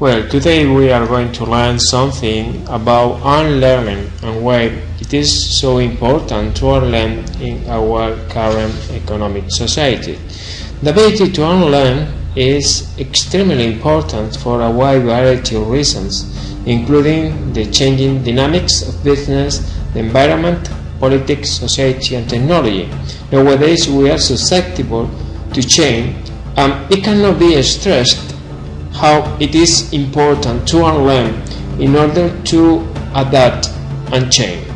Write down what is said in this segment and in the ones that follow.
Well, today we are going to learn something about unlearning and why it is so important to unlearn in our current economic society. The ability to unlearn is extremely important for a wide variety of reasons, including the changing dynamics of business, the environment, politics, society, and technology. Nowadays we are susceptible to change, and it cannot be stressed how it is important to unlearn in order to adapt and change.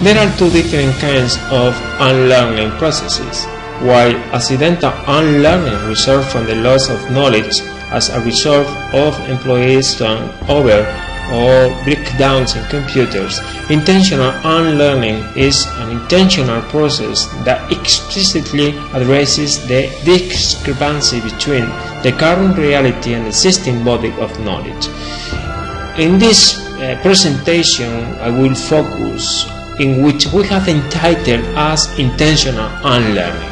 There are two different kinds of unlearning processes. While accidental unlearning results from the loss of knowledge as a result of employees turnover or breakdowns in computers, intentional unlearning is an intentional process that explicitly addresses the discrepancy between the current reality and the existing body of knowledge. In this presentation, I will focus in which we have entitled as intentional unlearning.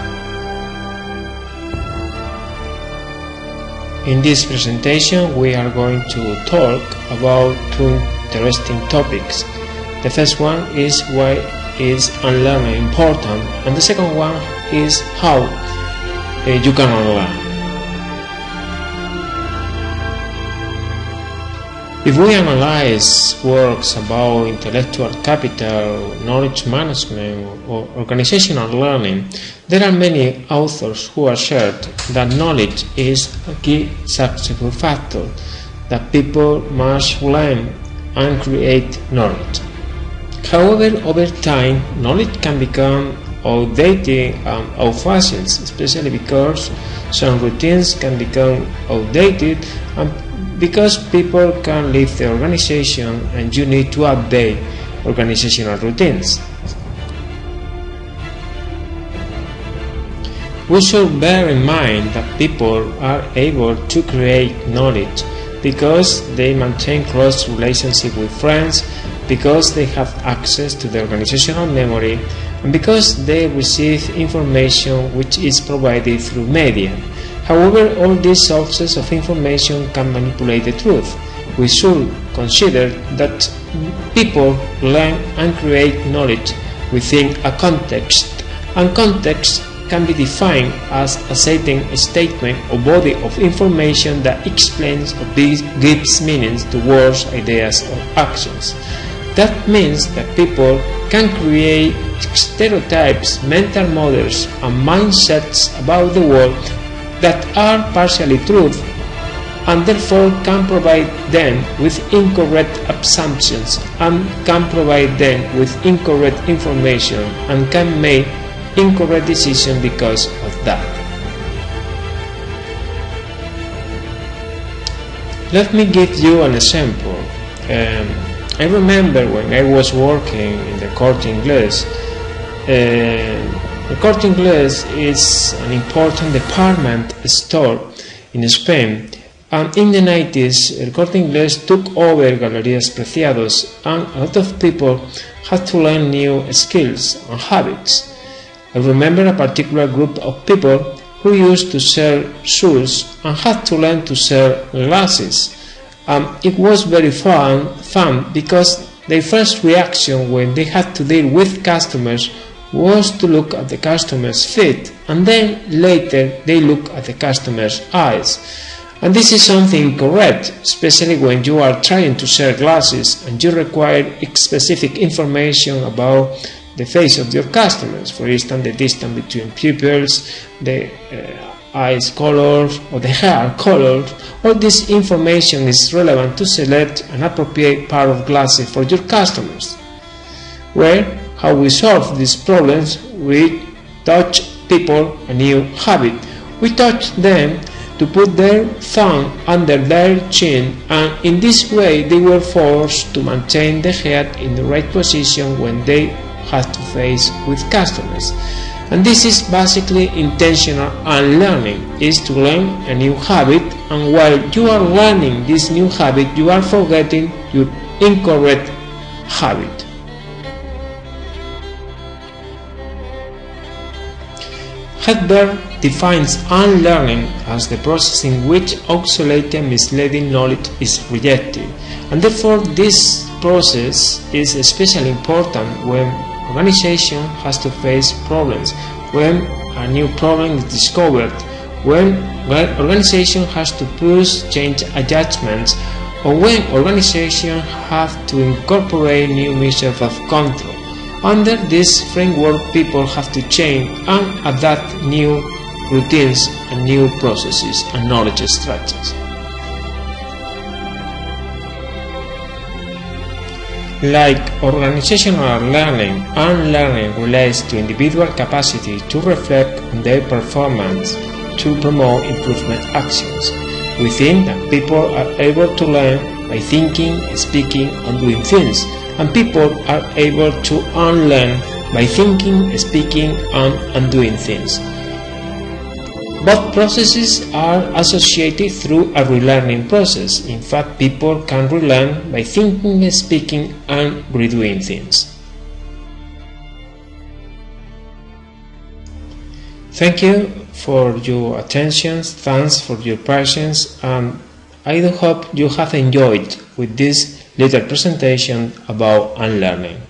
In this presentation, we are going to talk about two interesting topics. The first one is why is unlearning important, and the second one is how you can unlearn. If we analyze works about intellectual capital, knowledge management, or organizational learning, there are many authors who assert that knowledge is a key successful factor, that people must learn and create knowledge. However, over time, knowledge can become outdated and old-fashioned, especially because some routines can become outdated and because people can leave the organization and you need to update organizational routines. We should bear in mind that people are able to create knowledge because they maintain close relationship with friends, because they have access to the organizational memory, and because they receive information which is provided through media. However, all these sources of information can manipulate the truth. We should consider that people learn and create knowledge within a context, and context can be defined as a certain statement or body of information that explains or gives meanings to words, ideas, or actions. That means that people can create stereotypes, mental models, and mindsets about the world that are partially true, and therefore can provide them with incorrect assumptions and can provide them with incorrect information and can make incorrect decisions because of that. Let me give you an example. I remember when I was working in the Corte Inglés. The Corte Inglés is an important department store in Spain, and in the 90s, El Corte Inglés took over Galerías Preciados, and a lot of people had to learn new skills and habits. I remember a particular group of people who used to sell shoes and had to learn to sell glasses. It was very fun because their first reaction when they had to deal with customers was to look at the customer's feet, and then later they look at the customer's eyes. And this is something correct, especially when you are trying to sell glasses and you require specific information about the face of your customers. For instance, the distance between pupils, the eyes color, or the hair color. All this information is relevant to select an appropriate pair of glasses for your customers. How we solve these problems? We teach people a new habit. We teach them to put their thumb under their chin, and in this way they were forced to maintain the head in the right position when they had to face with customers. And this is basically intentional unlearning, is to learn a new habit, and while you are learning this new habit, you are forgetting your incorrect habit. Hedberg defines unlearning as the process in which obsolete and misleading knowledge is rejected, and therefore this process is especially important when organization has to face problems, when a new problem is discovered, when organization has to push change adjustments, or when organization have to incorporate new measures of control. Under this framework, people have to change and adapt new routines and new processes and knowledge structures. Like organizational learning, unlearning relates to individual capacity to reflect on their performance to promote improvement actions. We think that people are able to learn by thinking, speaking, and doing things, and people are able to unlearn by thinking, speaking, and undoing things. Both processes are associated through a relearning process. In fact, people can relearn by thinking, speaking, and redoing things. Thank you for your attention, thanks for your patience, and I do hope you have enjoyed with this little presentation about unlearning.